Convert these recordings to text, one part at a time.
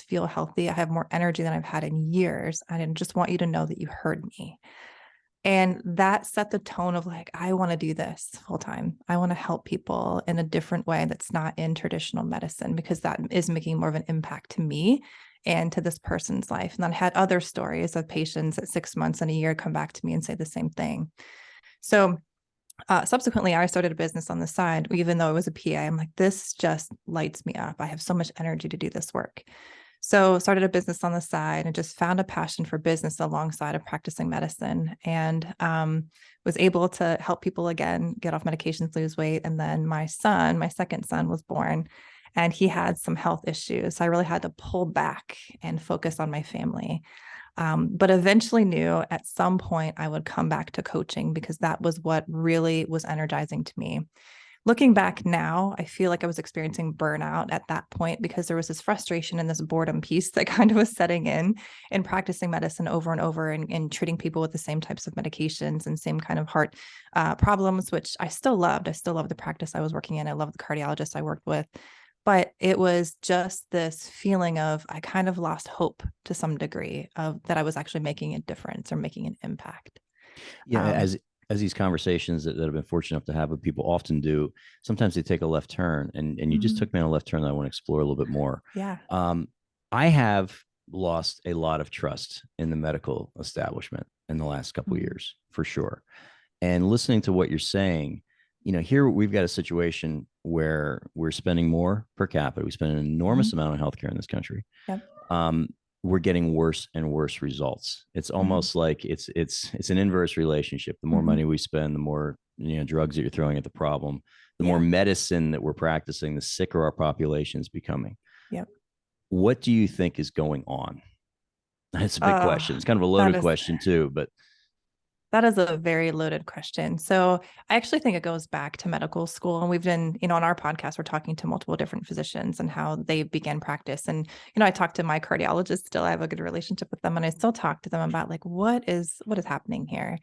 feel healthy. I have more energy than I've had in years. I just want you to know that you heard me. And that set the tone of like, I want to do this full time. I want to help people in a different way that's not in traditional medicine, because that is making more of an impact to me and to this person's life. And then I had other stories of patients at 6 months and a year come back to me and say the same thing. So subsequently, I started a business on the side, even though I was a PA. I'm like, this just lights me up. I have so much energy to do this work. So started a business on the side and just found a passion for business alongside of practicing medicine, and was able to help people again get off medications, lose weight. And then my second son was born, and he had some health issues. So I really had to pull back and focus on my family. But eventually knew at some point I would come back to coaching, because that was what really was energizing to me. Looking back now, I feel like I was experiencing burnout at that point, because there was this frustration and this boredom piece that kind of was setting in practicing medicine over and over, and treating people with the same types of medications and same kind of heart problems, which I still loved. I still loved the practice I was working in. I loved the cardiologist I worked with. But it was just this feeling of, I kind of lost hope to some degree of that I was actually making a difference or making an impact. Yeah, as these conversations that I've been fortunate enough to have with people often do, sometimes they take a left turn, and you just took me on a left turn that I want to explore a little bit more. Yeah. I have lost a lot of trust in the medical establishment in the last couple of years, for sure. And listening to what you're saying, here we've got a situation where we're spending more per capita. We spend an enormous amount on healthcare in this country. Yep. We're getting worse and worse results. It's almost like it's an inverse relationship. The more money we spend, the more drugs that you're throwing at the problem, the more medicine that we're practicing, the sicker our population is becoming. Yep. What do you think is going on? That's a big question. It's kind of a loaded question too, but that is a very loaded question. So I actually think it goes back to medical school. And we've been, on our podcast, we're talking to multiple different physicians and how they began practice. And, I talk to my cardiologist still. I have a good relationship with them. And I still talk to them about like, what is happening here?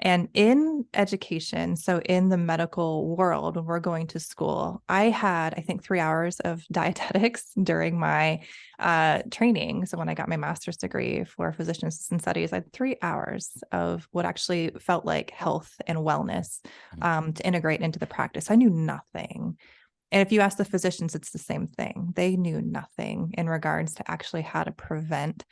And in education, so in the medical world, when we're going to school, I had, I think, 3 hours of dietetics during my training. So when I got my master's degree for physician assistant studies, I had 3 hours of what actually felt like health and wellness to integrate into the practice. I knew nothing. And if you ask the physicians, it's the same thing. They knew nothing in regards to actually how to prevent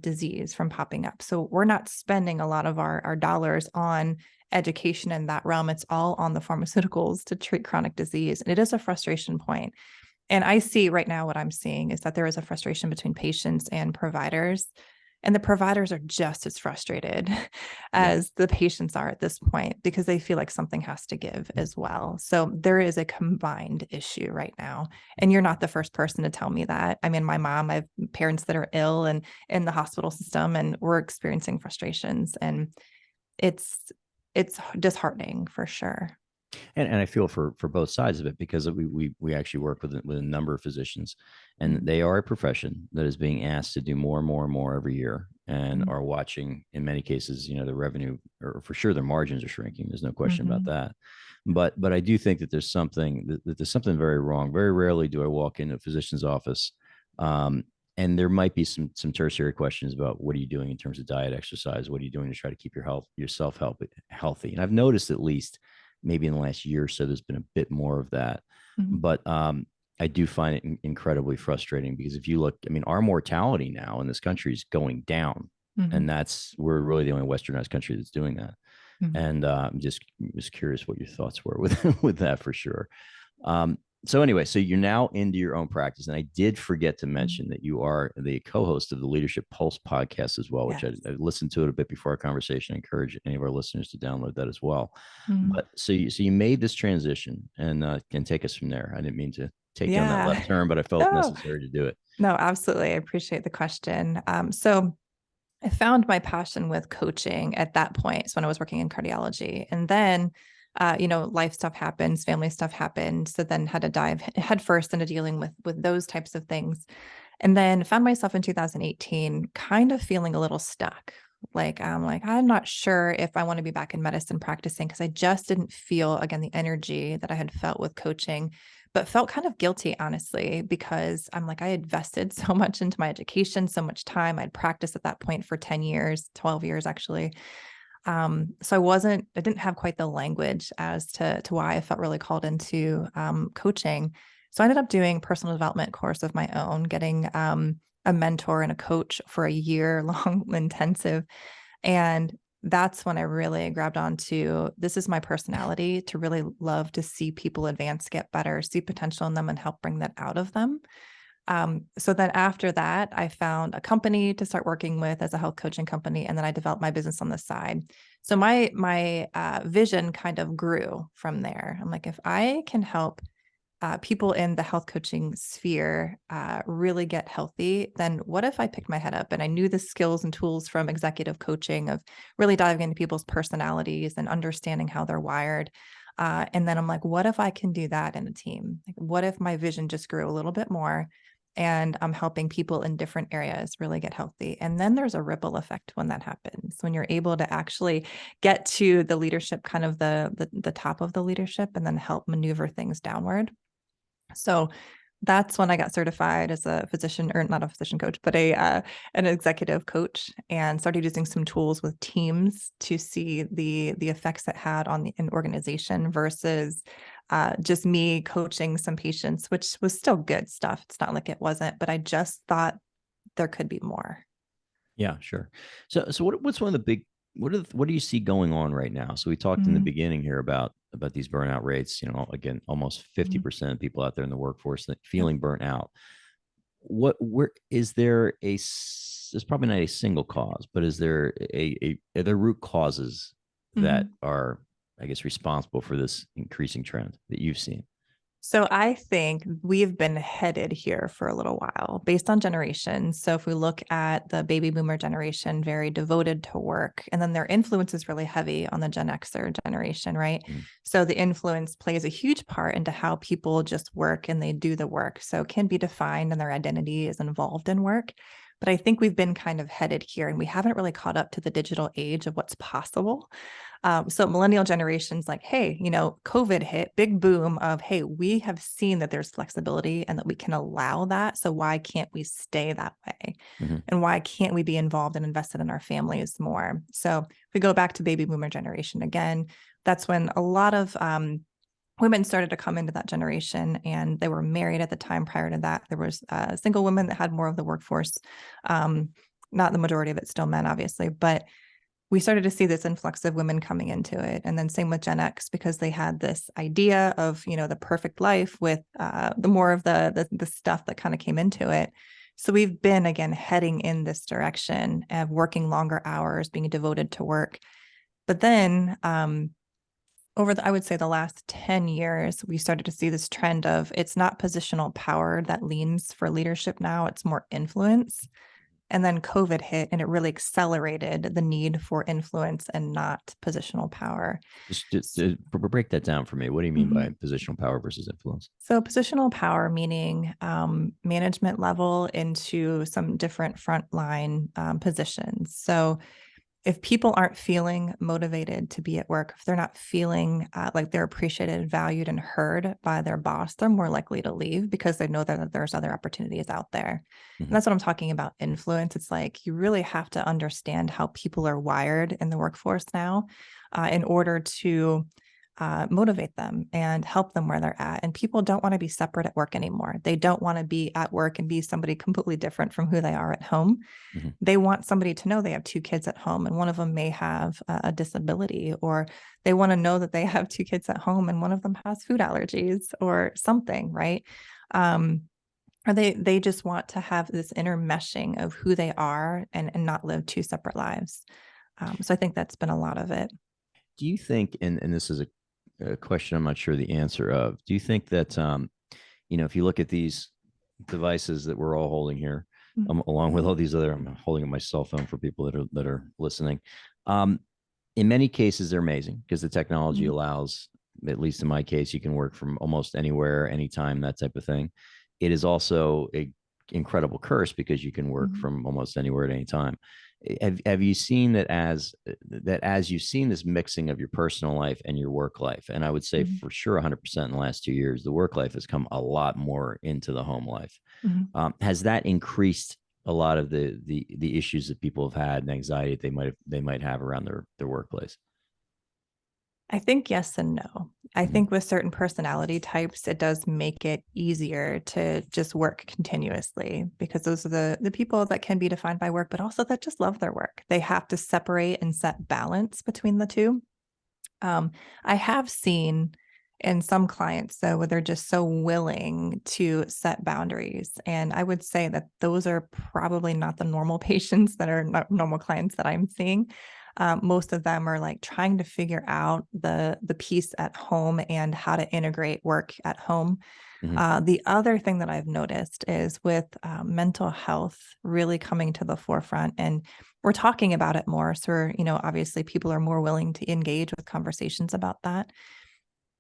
disease from popping up. So we're not spending a lot of our dollars on education in that realm. It's all on the pharmaceuticals to treat chronic disease. And it is a frustration point. And I see right now, what I'm seeing is that there is a frustration between patients and providers. And the providers are just as frustrated as the patients are at this point, because they feel like something has to give as well. So there is a combined issue right now. And you're not the first person to tell me that. I mean, my mom, I have parents that are ill and in the hospital system, and we're experiencing frustrations. And it's disheartening for sure. And I feel for both sides of it, because we actually work with a number of physicians, and they are a profession that is being asked to do more and more and more every year, and are watching, in many cases, the revenue, or for sure their margins are shrinking. There's no question about that. But I do think that there's something very wrong. Very rarely do I walk into a physician's office, and there might be some tertiary questions about, what are you doing in terms of diet, exercise? What are you doing to try to keep yourself healthy? And I've noticed, at least maybe in the last year or so, there's been a bit more of that. But I do find it incredibly frustrating, because if you look, I mean, our mortality now in this country is going down, and we're really the only westernized country that's doing that. And I'm just curious what your thoughts were with that, for sure. So anyway, so you're now into your own practice, and I did forget to mention that you are the co-host of the Leadership Pulse podcast as well, which I listened to it a bit before our conversation. I encourage any of our listeners to download that as well. But so you made this transition, and can take us from there. I didn't mean to take you on that left turn, but I felt necessary to do it. No, absolutely. I appreciate the question. So I found my passion with coaching at that point. So when I was working in cardiology, and then life stuff happens, family stuff happened. So then had to dive headfirst into dealing with those types of things. And then found myself in 2018 kind of feeling a little stuck. I'm not sure if I want to be back in medicine practicing, because I just didn't feel, again, the energy that I had felt with coaching. but felt kind of guilty, honestly, because I'm like, I invested so much into my education, so much time. I'd practiced at that point for 10 years, 12 years actually. So I didn't have quite the language as to why I felt really called into coaching. So I ended up doing personal development course of my own, getting a mentor and a coach for a year long intensive. And that's when I really grabbed onto this is my personality to really love to see people advance, get better, see potential in them and help bring that out of them. So then after that, I found a company to start working with as a health coaching company, and then I developed my business on the side. So my vision kind of grew from there. I'm like, if I can help people in the health coaching sphere really get healthy, then what if I picked my head up and I knew the skills and tools from executive coaching of really diving into people's personalities and understanding how they're wired. And then I'm like, what if I can do that in a team? Like, what if my vision just grew a little bit more and I'm helping people in different areas really get healthy? And then there's a ripple effect when that happens, when you're able to actually get to the leadership, kind of the top of the leadership, and then help maneuver things downward. So that's when I got certified as a physician, or not a physician coach, but an executive coach, and started using some tools with teams to see the effects it had on an organization versus just me coaching some patients, which was still good stuff. It's not like it wasn't, but I just thought there could be more. Yeah, sure. So what's one of the big what do you see going on right now? So we talked in the Mhm. beginning here about these burnout rates. Again, almost Mhm. 50% of people out there in the workforce that Yep. feeling burnt out. Where is there there's probably not a single cause, but is there are there root causes that Mhm. are, I guess, responsible for this increasing trend that you've seen? So I think we've been headed here for a little while based on generations. So if we look at the baby boomer generation, very devoted to work, and then their influence is really heavy on the Gen Xer generation, right? Mm. So the influence plays a huge part into how people just work and they do the work. So it can be defined and their identity is involved in work. But I think we've been kind of headed here and we haven't really caught up to the digital age of what's possible. So millennial generations like, hey, COVID hit, big boom of, hey, we have seen that there's flexibility and that we can allow that. So why can't we stay that way? Hmm. And why can't we be involved and invested in our families more? So if we go back to baby boomer generation again, that's when a lot of women started to come into that generation, and they were married at the time. Prior to that, there was single women that had more of the workforce. Um, Not the majority of it, still men, obviously, but we started to see this influx of women coming into it. And then same with Gen X, because they had this idea of, the perfect life with the more of the stuff that kind of came into it. So we've been, again, heading in this direction of working longer hours, being devoted to work. But then I would say the last 10 years, we started to see this trend of it's not positional power that leans for leadership now, it's more influence. And then COVID hit and it really accelerated the need for influence and not positional power. Just to break that down for me. What do you mean by Mhm. positional power versus influence? So, positional power, meaning management level into some different frontline positions. So, if people aren't feeling motivated to be at work, if they're not feeling like they're appreciated, valued, and heard by their boss, they're more likely to leave because they know that there's other opportunities out there. And Hmm. that's what I'm talking about influence. It's like you really have to understand how people are wired in the workforce now in order to motivate them and help them where they're at. And people don't want to be separate at work anymore. They don't want to be at work and be somebody completely different from who they are at home. Hmm. They want somebody to know they have two kids at home and one of them may have a disability, or they want to know that they have two kids at home and one of them has food allergies or something, right? Um, or they just want to have this intermeshing of who they are and not live two separate lives. So I think that's been a lot of it. Do you think, and this is a question I'm not sure the answer of, do you think that, if you look at these devices that we're all holding here, along with all these other, I'm holding up my cell phone for people that are listening. Um, in many cases, they're amazing because the technology Mhm. allows, at least in my case, you can work from almost anywhere, anytime, that type of thing. It is also a incredible curse because you can work Mhm. from almost anywhere at any time. Have you seen that as you've seen this mixing of your personal life and your work life, and I would say Mhm. for sure 100% in the last 2 years, the work life has come a lot more into the home life. Mhm. Has that increased a lot of the issues that people have had and anxiety that they might have around their workplace? I think yes and no. I Mhm. think with certain personality types, it does make it easier to just work continuously because those are the people that can be defined by work, but also that just love their work. They have to separate and set balance between the two. Um, I have seen in some clients though, where they're just so willing to set boundaries. And I would say that those are probably not the normal patients that are not normal clients that I'm seeing. Most of them are like trying to figure out the piece at home and how to integrate work at home. Mhm. The other thing that I've noticed is with mental health really coming to the forefront, and we're talking about it more. So, obviously, people are more willing to engage with conversations about that.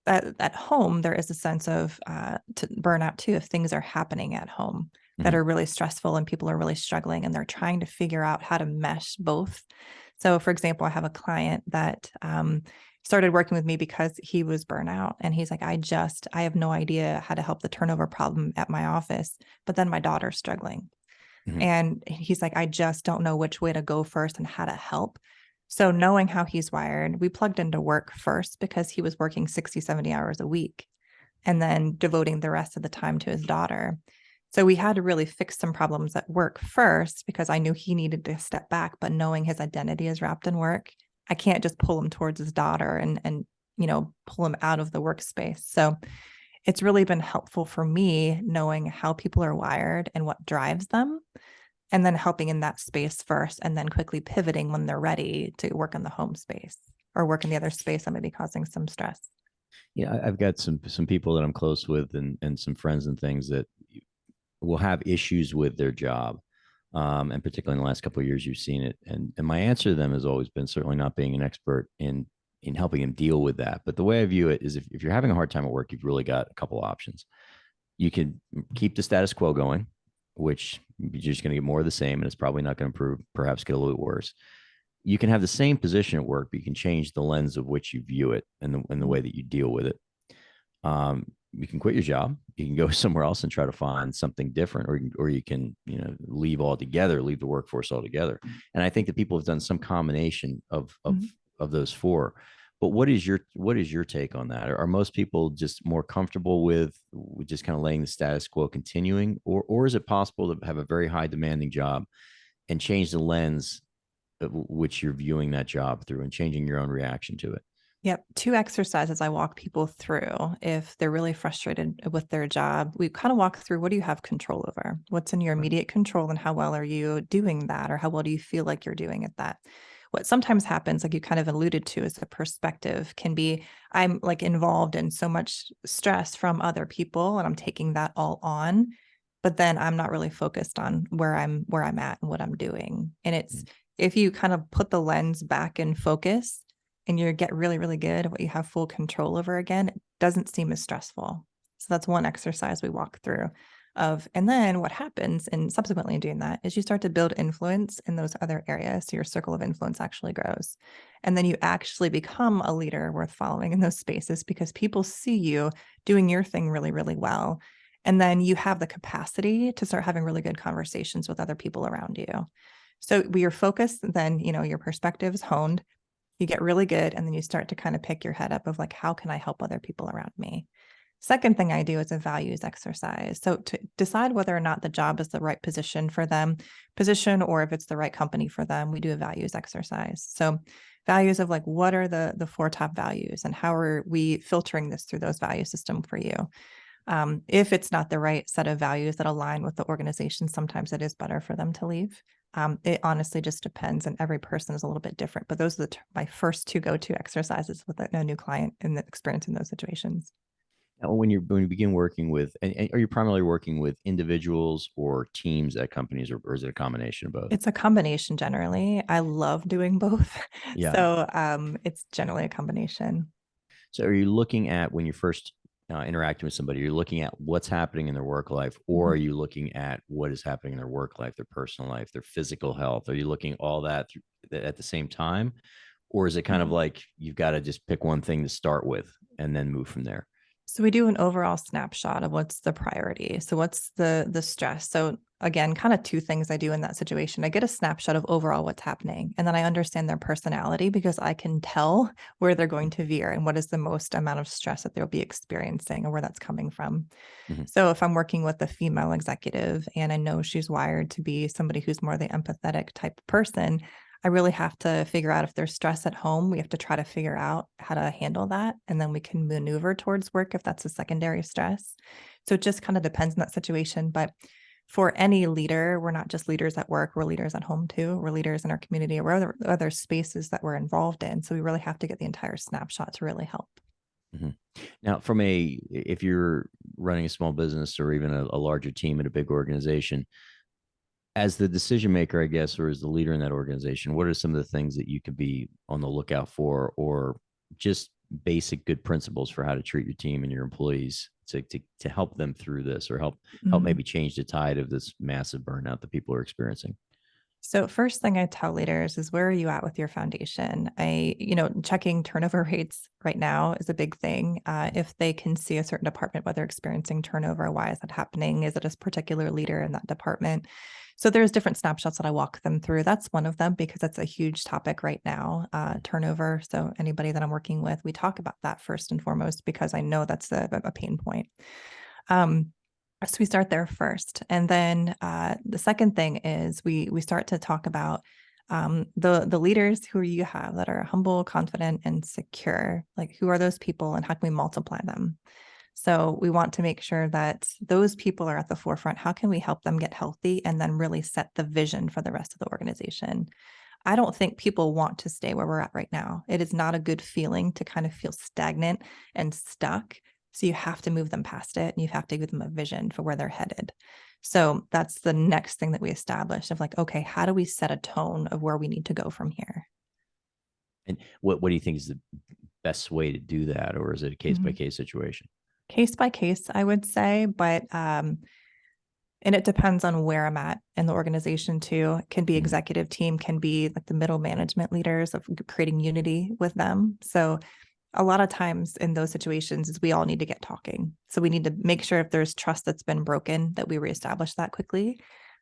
At home, there is a sense of burnout too, if things are happening at home that Mhm. are really stressful and people are really struggling and they're trying to figure out how to mesh both. So, for example, I have a client that started working with me because he was burnout. And he's like, I have no idea how to help the turnover problem at my office, but then my daughter's struggling. Mhm. And he's like, I just don't know which way to go first and how to help. So, knowing how he's wired, we plugged into work first because he was working 60, 70 hours a week and then devoting the rest of the time to his daughter. So, we had to really fix some problems at work first because I knew he needed to step back. But knowing his identity is wrapped in work, I can't just pull him towards his daughter and pull him out of the workspace. So, it's really been helpful for me knowing how people are wired and what drives them and then helping in that space first and then quickly pivoting when they're ready to work in the home space or work in the other space that may be causing some stress. Yeah, I've got some people that I'm close with, and some friends and things that will have issues with their job. And particularly in the last couple of years, you've seen it. And my answer to them has always been certainly not being an expert in helping them deal with that. But the way I view it is if you're having a hard time at work, you've really got a couple of options. You can keep the status quo going, which you're just going to get more of the same, and it's probably not going to improve, perhaps get a little bit worse. You can have the same position at work, but you can change the lens of which you view it and the way that you deal with it. You can quit your job. You can go somewhere else and try to find something different, or you can leave altogether, leave the workforce altogether. And I think that people have done some combination of of Mhm. of those four. But what is your take on that? Are most people just more comfortable with just kind of laying the status quo continuing, or is it possible to have a very high demanding job and change the lens at which you're viewing that job through and changing your own reaction to it? Yep. Two exercises I walk people through if they're really frustrated with their job. We kind of walk through what do you have control over? What's in your immediate control and how well are you doing that? Or how well do you feel like you're doing at that? What sometimes happens, like you kind of alluded to, is the perspective can be I'm like involved in so much stress from other people and I'm taking that all on, but then I'm not really focused on where I'm at and what I'm doing. And it's if you kind of put the lens back in focus and you get really, really good at what you have full control over again, it doesn't seem as stressful. So that's one exercise we walk through of, and then what happens and subsequently in doing that is you start to build influence in those other areas. So your circle of influence actually grows. And then you actually become a leader worth following in those spaces because people see you doing your thing really, really well. And then you have the capacity to start having really good conversations with other people around you. So we are focused, then, your perspective is honed, you get really good, and then you start to kind of pick your head up of like, how can I help other people around me? Second thing I do is a values exercise. So to decide whether or not the job is the right position, or if it's the right company for them, we do a values exercise. So values of like, what are the four top values and how are we filtering this through those value system for you? If it's not the right set of values that align with the organization, sometimes it is better for them to leave. It honestly just depends, and every person is a little bit different. But those are my first two go-to exercises with a new client in the experience in those situations. Now, when you begin working with, and are you primarily working with individuals or teams at companies, or is it a combination of both? It's a combination generally. I love doing both. Yeah. So it's generally a combination. So are you looking at when you're first interacting with somebody, you're looking at what's happening in their work life, or Mhm. are you looking at what is happening in their work life, their personal life, their physical health? Are you looking at all that at the same time? Or is it kind of Mhm. like you've got to just pick one thing to start with and then move from there? So we do an overall snapshot of what's the priority. So what's the stress? So again, kind of two things I do in that situation. I get a snapshot of overall what's happening, and then I understand their personality because I can tell where they're going to veer and what is the most amount of stress that they'll be experiencing and where that's coming from. Mhm. So if I'm working with a female executive and I know she's wired to be somebody who's more the empathetic type of person, I really have to figure out if there's stress at home. We have to try to figure out how to handle that. And then we can maneuver towards work if that's a secondary stress. So it just kind of depends on that situation. But for any leader, we're not just leaders at work, we're leaders at home too. We're leaders in our community or other spaces that we're involved in. So we really have to get the entire snapshot to really help. Mhm. Now, if you're running a small business or even a larger team at a big organization, as the decision maker, I guess, or as the leader in that organization, what are some of the things that you could be on the lookout for, or just basic good principles for how to treat your team and your employees to help them through this, or help Mhm. maybe change the tide of this massive burnout that people are experiencing? So first thing I tell leaders is where are you at with your foundation? Checking turnover rates right now is a big thing. If they can see a certain department, whether experiencing turnover, why is that happening? Is it a particular leader in that department? So there's different snapshots that I walk them through. That's one of them because that's a huge topic right now, turnover. So anybody that I'm working with, we talk about that first and foremost because I know that's a pain point. Um, so we start there first, and then the second thing is we start to talk about the leaders who you have that are humble, confident, and secure. Like who are those people, and how can we multiply them? So we want to make sure that those people are at the forefront. How can we help them get healthy, and then really set the vision for the rest of the organization? I don't think people want to stay where we're at right now. It is not a good feeling to kind of feel stagnant and stuck. So you have to move them past it and you have to give them a vision for where they're headed. So that's the next thing that we establish of like, okay, how do we set a tone of where we need to go from here? And what do you think is the best way to do that, or is it a case by Mhm. case situation? Case by case, I would say, but and it depends on where I'm at in the organization too. It can be Mhm. executive team, can be like the middle management leaders of creating unity with them. So a lot of times in those situations is we all need to get talking. So we need to make sure if there's trust that's been broken that we reestablish that quickly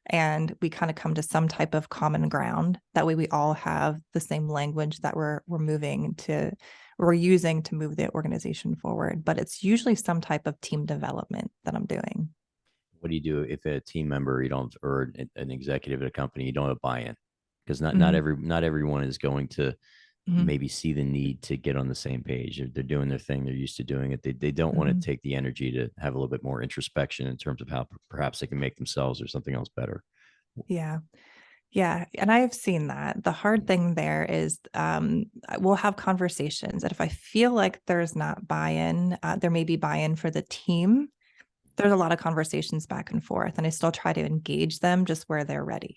and we kind of come to some type of common ground. That way we all have the same language that we're using to move the organization forward. But it's usually some type of team development that I'm doing. What do you do if a team member you don't, or an executive at a company, you don't have buy-in? Because Mhm. not everyone is going to Mhm. maybe see the need to get on the same page. They're doing their thing. They're used to doing it. They don't want to Mhm. take the energy to have a little bit more introspection in terms of how perhaps they can make themselves or something else better. Yeah. Yeah, and I've seen that. The hard thing there is we'll have conversations that if I feel like there's not buy-in, there may be buy-in for the team. There's a lot of conversations back and forth, and I still try to engage them just where they're ready.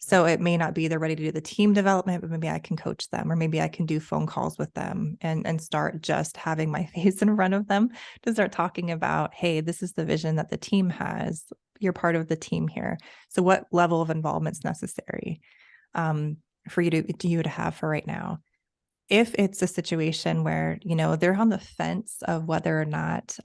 So it may not be they're ready to do the team development, but maybe I can coach them, or maybe I can do phone calls with them and start just having my face in front of them to start talking about, hey, this is the vision that the team has. You're part of the team here. So what level of involvement is necessary for you to have for right now? If it's a situation where they're on the fence of whether or not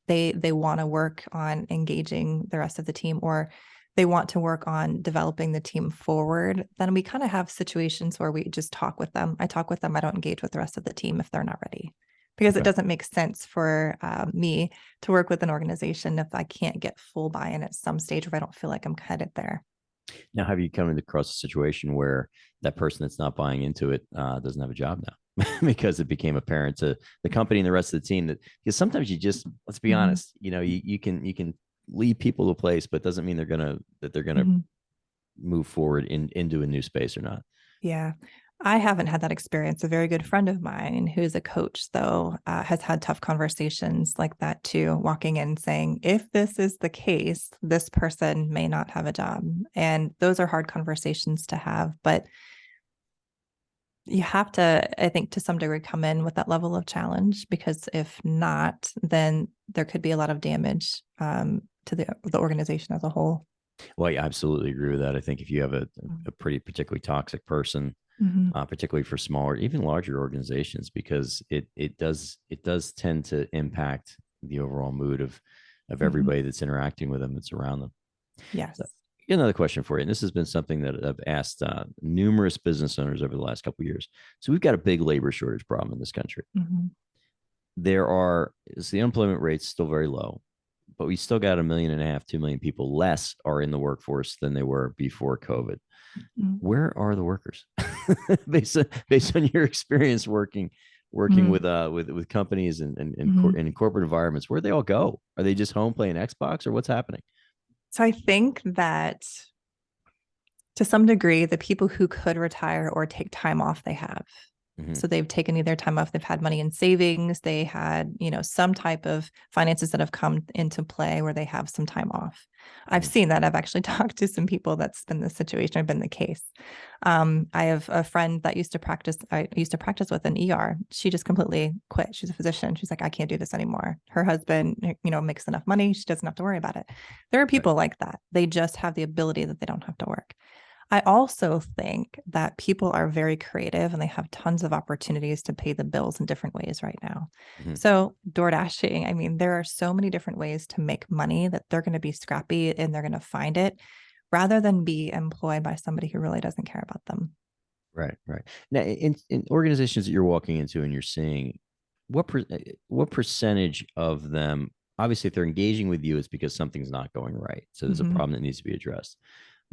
they want to work on engaging the rest of the team, or they want to work on developing the team forward, then we kind of have situations where we just talk with them. I talk with them. I don't engage with the rest of the team if they're not ready, because it Okay. doesn't make sense for me to work with an organization if I can't get full buy-in at some stage where I don't feel like I'm headed there. Now, have you come across a situation where that person that's not buying into it doesn't have a job now because it became apparent to the company and the rest of the team that, because sometimes you just, let's be Mhm. honest, you can lead people to a place, but doesn't mean they're gonna Mhm. move forward into a new space or not. Yeah. I haven't had that experience. A very good friend of mine who's a coach, though, has had tough conversations like that too, walking in saying, if this is the case, this person may not have a job. And those are hard conversations to have. But You have to, I think, to some degree, come in with that level of challenge, because if not, then there could be a lot of damage to the organization as a whole. Well, I absolutely agree with that. I think if you have a pretty particularly toxic person, Mm-hmm. particularly for smaller, even larger organizations, because it does tend to impact the overall mood of Mm-hmm. everybody that's interacting with them, that's around them. So, Yes. another question for you, and this has been something that I've asked numerous business owners over the last couple of years. So we've got a big labor shortage problem in this country. Mm-hmm. The unemployment rate's still very low, but we still got 1.5 million, 2 million people less are in the workforce than they were before COVID. Where are the workers? based on your experience working Mm-hmm. with companies Mm-hmm. in corporate environments, where they all go? Are they just home playing Xbox, or what's happening? So I think that to some degree, the people who could retire or take time off, they have. Mm-hmm. So they've taken either time off, they've had money in savings, they had, some type of finances that have come into play where they have some time off. I've Mm-hmm. seen that. I've actually talked to some people that's been the situation, or been the case. I have a friend that I used to practice with an ER. She just completely quit. She's a physician. She's like, I can't do this anymore. Her husband, makes enough money. She doesn't have to worry about it. There are Right. people like that. They just have the ability that they don't have to work. I also think that people are very creative and they have tons of opportunities to pay the bills in different ways right now. Mm-hmm. So, door dashing, I mean, there are so many different ways to make money that they're going to be scrappy and they're going to find it, rather than be employed by somebody who really doesn't care about them. Right, right. Now, in organizations that you're walking into and you're seeing, what percentage of them, obviously, if they're engaging with you, it's because something's not going right. So there's a Mm-hmm. problem that needs to be addressed.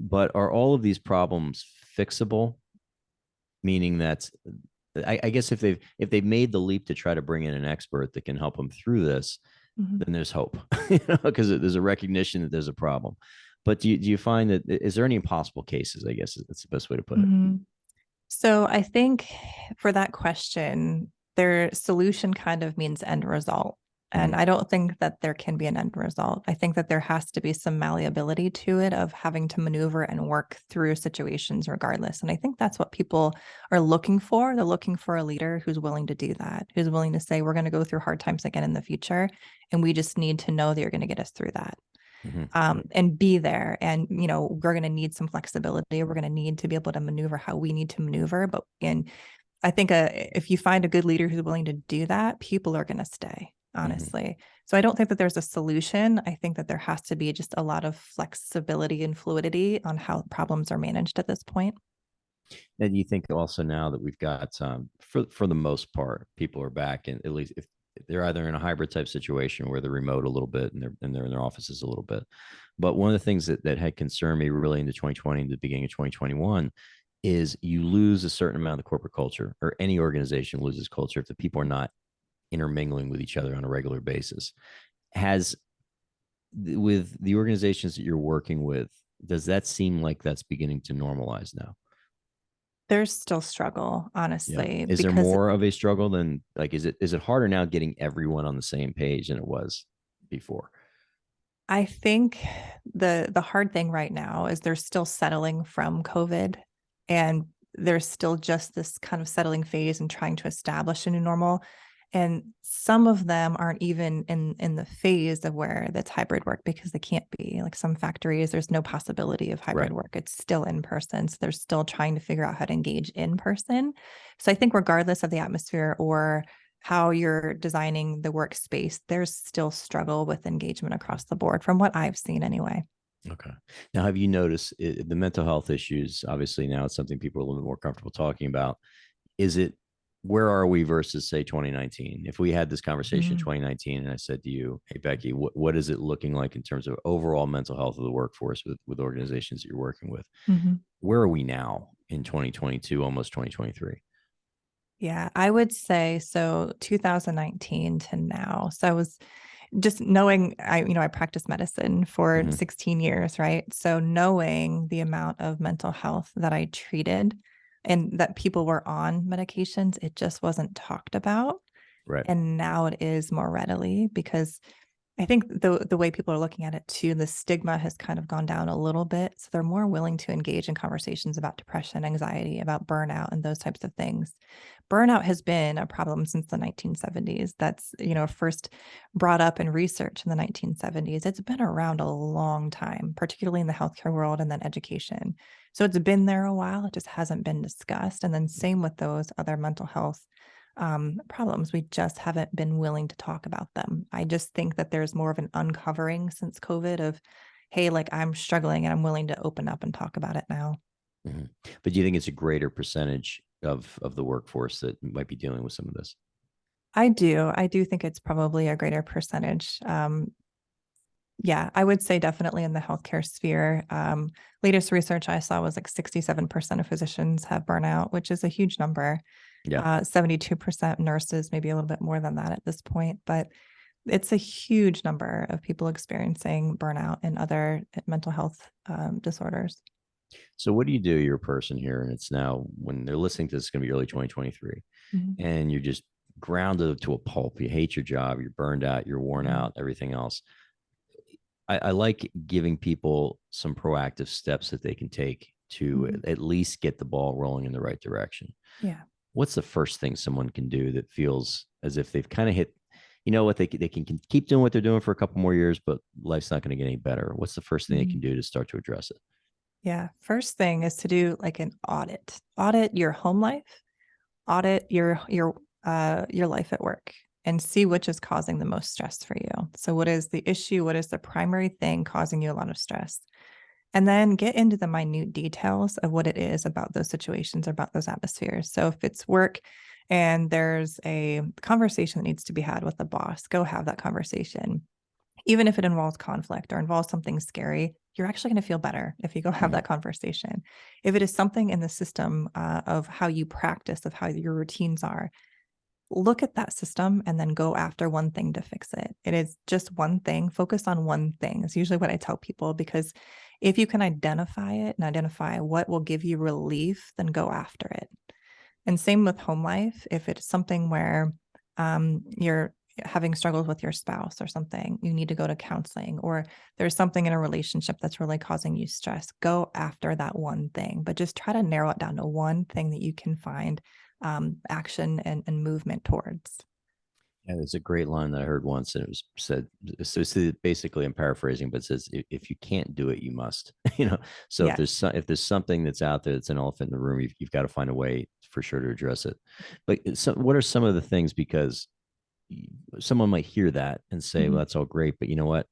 But are all of these problems fixable? Meaning that, I guess if they've made the leap to try to bring in an expert that can help them through this, Mm-hmm. then there's hope, because there's a recognition that there's a problem. But do you find that, is there any impossible cases? I guess that's the best way to put it. Mm-hmm. So I think for that question, their solution kind of means end result. And Mm-hmm. I don't think that there can be an end result. I think that there has to be some malleability to it, of having to maneuver and work through situations regardless. And I think that's what people are looking for. They're looking for a leader who's willing to do that, who's willing to say, we're going to go through hard times again in the future. And we just need to know that you're going to get us through that, Mm-hmm. and be there. And, we're going to need some flexibility. We're going to need to be able to maneuver how we need to maneuver. But I think if you find a good leader who's willing to do that, people are going to stay, Mm-hmm. honestly. So I don't think that there's a solution. I think that there has to be just a lot of flexibility and fluidity on how problems are managed at this point. And you think also now that we've got, for the most part, people are back, and at least if they're either in a hybrid type situation where they're remote a little bit and they're in their offices a little bit. But one of the things that had concerned me really into 2020, the beginning of 2021, is you lose a certain amount of corporate culture, or any organization loses culture, if the people are not intermingling with each other on a regular basis. Has With the organizations that you're working with, does that seem like that's beginning to normalize now? There's still struggle, Yeah. honestly, Is there because more of a struggle than, like, is it harder now getting everyone on the same page than it was before? I think the hard thing right now is they're still settling from COVID, and there's still just this kind of settling phase and trying to establish a new normal. And some of them aren't even in the phase of where that's hybrid work, because they can't be. Like some factories, there's no possibility of hybrid Right. work. It's still in person. So they're still trying to figure out how to engage in person. So I think regardless of the atmosphere or how you're designing the workspace, there's still struggle with engagement across the board from what I've seen anyway. Okay. Now, have you noticed the mental health issues? Obviously, now it's something people are a little bit more comfortable talking about. Is it, where are we versus, say, 2019? If we had this conversation in Mhm. 2019 and I said to you, hey, Becky, what is it looking like in terms of overall mental health of the workforce with organizations that you're working with? Mhm. Where are we now in 2022, almost 2023? Yeah, I would say so 2019 to now. So I was just knowing, I practiced medicine for Mm-hmm. 16 years, right? So knowing the amount of mental health that I treated and that people were on medications, it just wasn't talked about. Right. And now it is more readily, because I think the way people are looking at it too, the stigma has kind of gone down a little bit. So they're more willing to engage in conversations about depression, anxiety, about burnout, and those types of things. Burnout has been a problem since the 1970s. That's, first brought up in research in the 1970s. It's been around a long time, particularly in the healthcare world and then education. So it's been there a while. It just hasn't been discussed. And then same with those other mental health problems. We just haven't been willing to talk about them. I just think that there's more of an uncovering since COVID of, hey, like I'm struggling and I'm willing to open up and talk about it now. Mhm. But do you think it's a greater percentage of the workforce that might be dealing with some of this? I do. I do think it's probably a greater percentage. Yeah, I would say definitely in the healthcare sphere. Latest research I saw was like 67% of physicians have burnout, which is a huge number. Yeah. 72% nurses, maybe a little bit more than that at this point, but it's a huge number of people experiencing burnout and other mental health disorders. So what do you do? You're a person here, and it's now when they're listening to this, it's going to be early 2023, Mhm. and you're just grounded to a pulp. You hate your job. You're burned out. You're worn Mhm. out. Everything else. I like giving people some proactive steps that they can take to Mhm. at least get the ball rolling in the right direction. Yeah. What's the first thing someone can do that feels as if they've kind of hit, you know what, they can keep doing what they're doing for a couple more years, but life's not going to get any better? What's the first thing they can Mhm. do to start to address it? Yeah. First thing is to do like an audit. Audit your home life, audit your life at work and see which is causing the most stress for you. So what is the issue? What is the primary thing causing you a lot of stress? And then get into the minute details of what it is about those situations or about those atmospheres. So if it's work and there's a conversation that needs to be had with the boss, go have that conversation. Even if it involves conflict or involves something scary, you're actually going to feel better if you go have Mhm. that conversation. If it is something in the system of how you practice, of how your routines are, look at that system and then go after one thing to fix it. It is just one thing. Focus on one thing. It's usually what I tell people because if you can identify it and identify what will give you relief, then go after it. And same with home life. If it's something where you're having struggles with your spouse or something, you need to go to counseling, or there's something in a relationship that's really causing you stress, go after that one thing, but just try to narrow it down to one thing that you can find action and movement towards. Yeah, there's a great line that I heard once, and it was said. So basically, I'm paraphrasing, but it says, "If you can't do it, you must." So Yeah. if there's something that's out there that's an elephant in the room, you've got to find a way for sure to address it. But what are some of the things? Because someone might hear that and say, "Well, Mhm. that's all great, but you know what?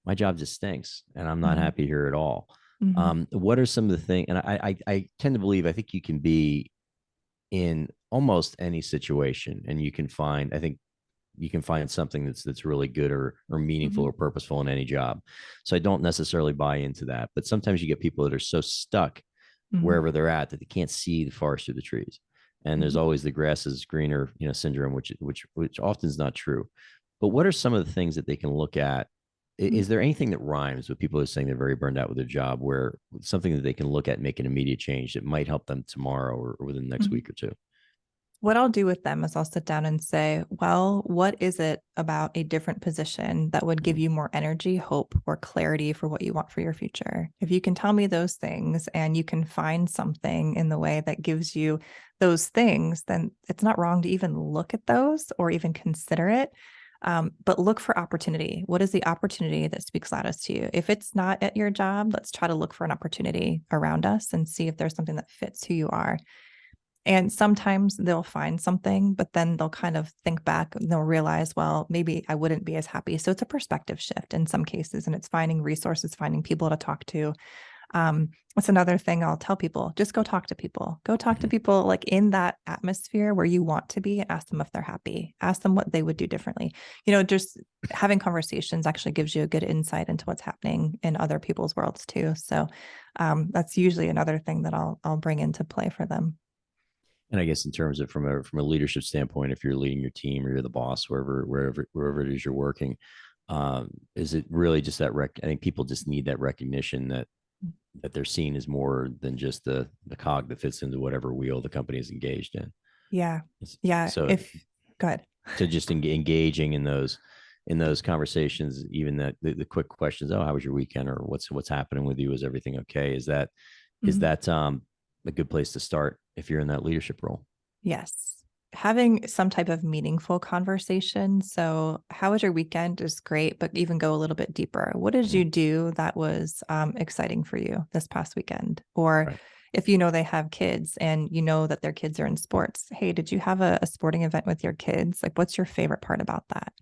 My job just stinks, and I'm not Mhm. happy here at all." Mhm. What are some of the things? And I tend to believe I think you can be in almost any situation, and you can find. I think you can find something that's really good or meaningful Mhm. or purposeful in any job. So I don't necessarily buy into that. But sometimes you get people that are so stuck Mhm. wherever they're at that they can't see the forest through the trees. And there's Mhm. always the grass is greener, syndrome, which often is not true. But what are some of the things that they can look at? Mhm. Is there anything that rhymes with people who are saying they're very burned out with their job, where something that they can look at and make an immediate change that might help them tomorrow or within the next Mhm. week or two? What I'll do with them is I'll sit down and say, well, what is it about a different position that would give Mhm. you more energy, hope, or clarity for what you want for your future? If you can tell me those things and you can find something in the way that gives you those things, then it's not wrong to even look at those or even consider it. But look for opportunity. What is the opportunity that speaks loudest to you? If it's not at your job, let's try to look for an opportunity around us and see if there's something that fits who you are. And sometimes they'll find something, but then they'll kind of think back and they'll realize, well, maybe I wouldn't be as happy. So it's a perspective shift in some cases, and it's finding resources, finding people to talk to. That's another thing I'll tell people, just go talk to people. Go talk to Mhm. people like in that atmosphere where you want to be and ask them if they're happy. Ask them what they would do differently. Just having conversations actually gives you a good insight into what's happening in other people's worlds too. So that's usually another thing that I'll bring into play for them. And I guess in terms of from a leadership standpoint, if you're leading your team or you're the boss, wherever it is you're working, is it really just that I think people just need that recognition that they're seen as more than just the cog that fits into whatever wheel the company is engaged in. Yeah. Yeah. So If Go ahead. to just engaging in those. in those conversations, even the quick questions, oh, how was your weekend, or what's happening with you? Is everything okay? Is Mhm. that a good place to start if you're in that leadership role? Yes. Having some type of meaningful conversation. So, how was your weekend is great, but even go a little bit deeper. What did Mhm. you do that was exciting for you this past weekend? Or Right. if you know they have kids and you know that their kids are in sports, hey, did you have a sporting event with your kids? Like, what's your favorite part about that?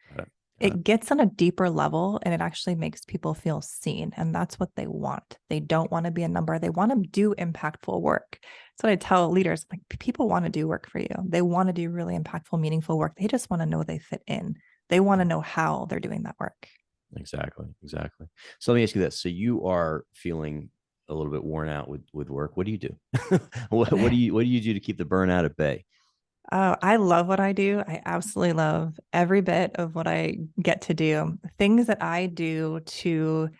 Got it. Got it. It gets on a deeper level and it actually makes people feel seen. And that's what they want. They don't want to be a number. They want to do impactful work. That's what I tell leaders, like people want to do work for you. They want to do really impactful, meaningful work. They just want to know they fit in. They want to Yeah. know how they're doing that work. Exactly. Exactly. So let me ask you this. So you are feeling a little bit worn out with work. What do you do? What do you do to keep the burnout at bay? Oh, I love what I do. I absolutely love every bit of what I get to do. Things that I do to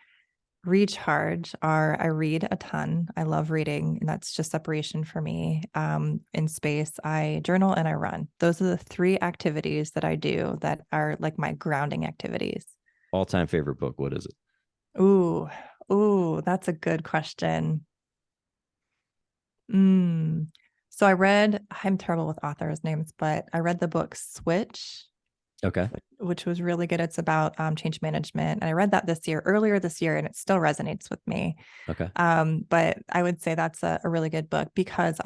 recharge are I read a ton. I love reading, and that's just separation for me. In space, I journal and I run. Those are the three activities that I do that are like my grounding activities. All time favorite book. What is it? Ooh, ooh, that's a good question. Mm. So I'm terrible with authors' names, but I read the book Switch, Okay. which was really good. It's about change management. And I read that earlier this year, and it still resonates with me. Okay. But I would say that's a really good book because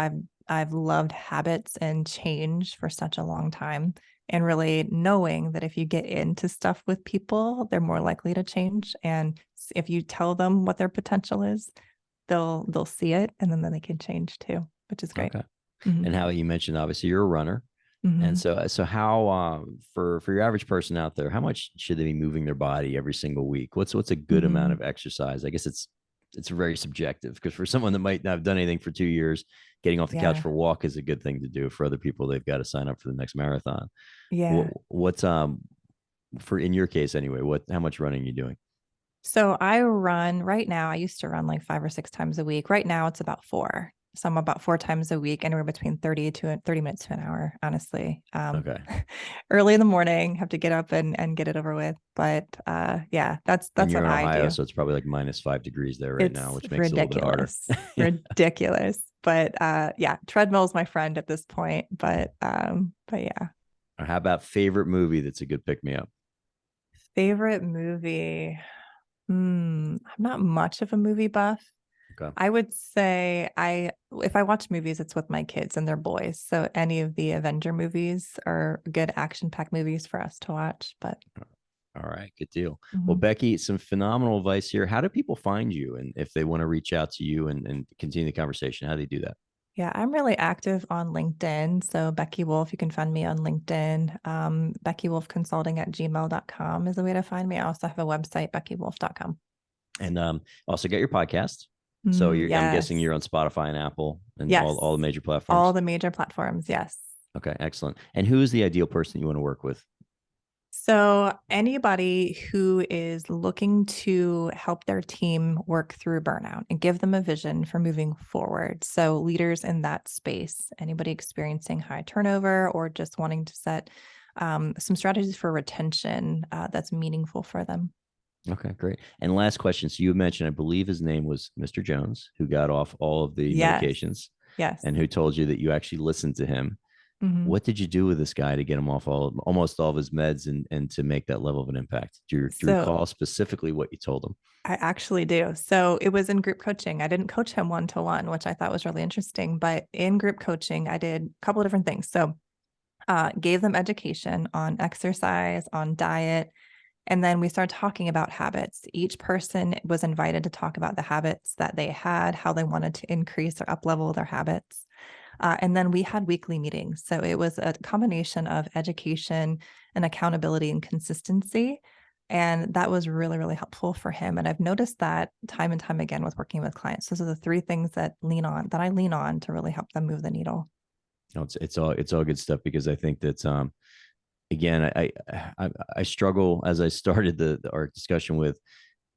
I've loved habits and change for such a long time. And really knowing that if you get into stuff with people, they're more likely to change. And if you tell them what their potential is, they'll see it and then they can change too, which is great. Okay. Hmm. And how you mentioned, obviously, you're a runner. And Hmm. so how for your average person out there, how much should they be moving their body every single week? What's a good amount Hmm. of exercise? I guess it's very subjective because for someone that might not have done anything for 2 years, getting off the couch Yeah. for a walk is a good thing to do. For other people, they've got to sign up for the next marathon. Yeah. What's for in your case anyway? What how much running are you doing? So I run right now. I used to run like 5 or 6 times a week. Right now it's about four. So I'm about 4 times a week, anywhere between 30 minutes to an hour, honestly. Okay. Early in the morning, have to get up and get it over with. But yeah, And that's you're what in I Ohio, do. so it's probably like -5 degrees there right now, It's which makes it a little bit harder. ridiculous. Ridiculous. But yeah, treadmill's my friend at this point. But yeah. Or how about favorite movie that's a good pick me up? Favorite movie. I'm not much of a movie buff. Okay. I would say if I watch movies, it's with my kids and they're boys. So any of the Avenger movies are good action-packed movies for us to watch. But All right, good deal. Well, mhm. Becky, some phenomenal advice here. How do people find you? And if they want to reach out to you and continue the conversation, how do they do that? Yeah, I'm really active on LinkedIn. So Becky Wolfe, you can find me on LinkedIn. Becky Wolfe Consulting at gmail.com is the way to find me. I also have a website, beckywolfe.com. And also get your podcast. So I'm guessing Yes. you're on Spotify and Apple and Yes. all the major All platforms. the major platforms. Yes. Okay, excellent. And who is the ideal person you want to work with? So, anybody who is looking to help their team work through burnout and give them a vision for moving forward. So, leaders in that space, anybody experiencing high turnover or just wanting to set some strategies for retention that's meaningful for them. Okay, great. And last question. So you mentioned, I believe his name was Mr. Jones, who got off all of the Yes. medications Yes. and who told you that you actually listened to him. Mhm. What did you do with this guy to get him off almost all of his meds and to make that level of an impact? Do you So, recall specifically what you told him? I actually do. So it was in group coaching. I didn't coach him one to one, which I thought was really interesting. But in group coaching, I did a couple of different things. So gave them education on exercise, on diet, and then we started talking about habits. Each person was invited to talk about the habits that they had, how they wanted to increase or up level their habits. And then we had weekly meetings. So it was a combination of education and accountability and consistency. And that was really, really helpful for him. And I've noticed that time and time again with working with clients. Those are the three things that I lean on to really help them move the needle. No, it's all good stuff because I think that again I struggle as I started our discussion with,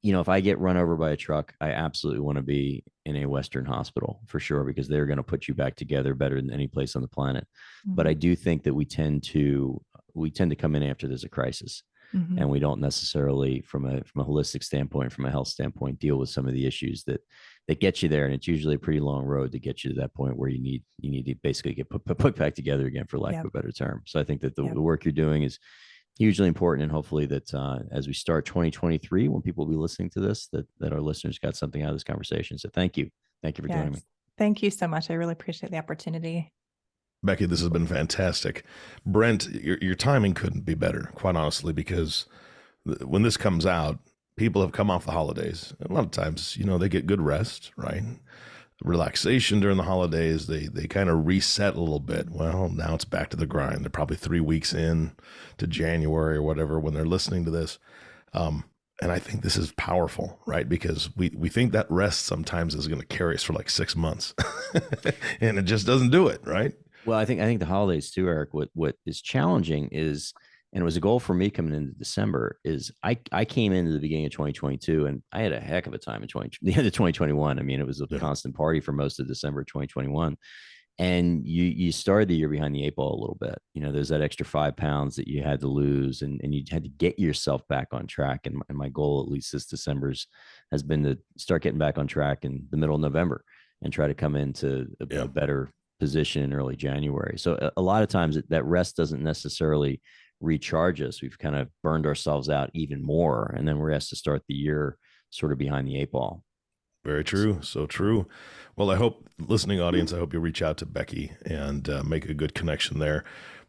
if I get run over by a truck, I absolutely want to be in a Western hospital for sure because they're going to put you back together better than any place on the planet. But I Mhm. do think that we tend to come in after there's a crisis. Mhm. and we don't necessarily, from a holistic standpoint, from a health standpoint, deal with some of the issues that get you there. And it's usually a pretty long road to get you to that point where you need to basically get put back together again, for lack of Yep. a better term. So I think that the Yep. work you're doing is hugely important, and hopefully that as we start 2023, when people will be listening to this, that our listeners got something out of this conversation. So thank you for joining me. Yes. Thank you so much. I really appreciate the opportunity. Becky, this has been fantastic. Brent, your timing couldn't be better, quite honestly, because when this comes out, people have come off the holidays. And a lot of times, they get good rest, right? Relaxation during the holidays. They kind of reset a little bit. Well, now it's back to the grind. They're probably 3 weeks in to January or whatever when they're listening to this. And I think this is powerful, right? Because we think that rest sometimes is going to carry us for like 6 months and it just doesn't do it, right? Well, I think the holidays too, Eric. What is challenging is, and it was a goal for me coming into December, is I came into the beginning of 2022 and I had a heck of a time in the end of 2021. I mean, it was a constant party for most of December 2021. And you started the year behind the eight ball a little bit. There's that extra 5 pounds that you had to lose, and you had to get yourself back on track. And my goal, at least this December's, has been to start getting back on track in the middle of November and try to come into a better position in early January. So a lot of times that rest doesn't necessarily recharge us. We've kind of burned ourselves out even more, and then we're asked to start the year sort of behind the eight ball. Very true. So true. Well, I hope, listening audience, I hope you'll reach out to Becky and make a good connection there.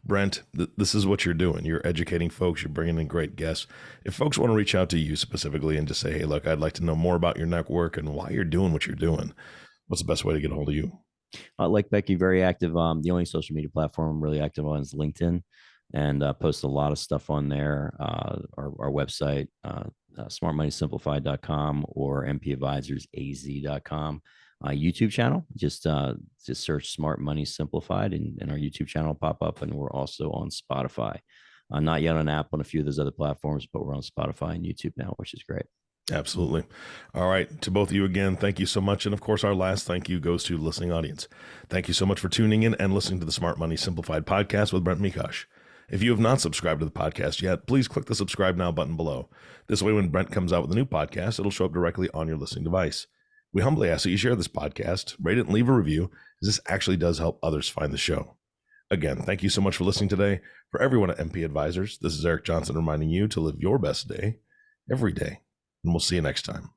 Brent, this is what you're doing. You're educating folks. You're bringing in great guests. If folks want to reach out to you specifically and just say, hey, look, I'd like to know more about your network and why you're doing what you're doing, what's the best way to get a hold of you? Like Becky, very active. The only social media platform I'm really active on is LinkedIn, and post a lot of stuff on there. Our website, smartmoneysimplified.com or mpadvisorsaz.com. YouTube channel, just search Smart Money Simplified, and our YouTube channel will pop up. And we're also on Spotify. Not yet on Apple and a few of those other platforms, but we're on Spotify and YouTube now, which is great. Absolutely. All right. To both of you again, thank you so much. And of course, our last thank you goes to the listening audience. Thank you so much for tuning in and listening to the Smart Money Simplified podcast with Brent Mekosh. If you have not subscribed to the podcast yet, please click the subscribe now button below. This way, when Brent comes out with a new podcast, it'll show up directly on your listening device. We humbly ask that you share this podcast, rate it, and leave a review, as this actually does help others find the show. Again, thank you so much for listening today. For everyone at MP Advisors, this is Eric Johnson reminding you to live your best day every day. And we'll see you next time.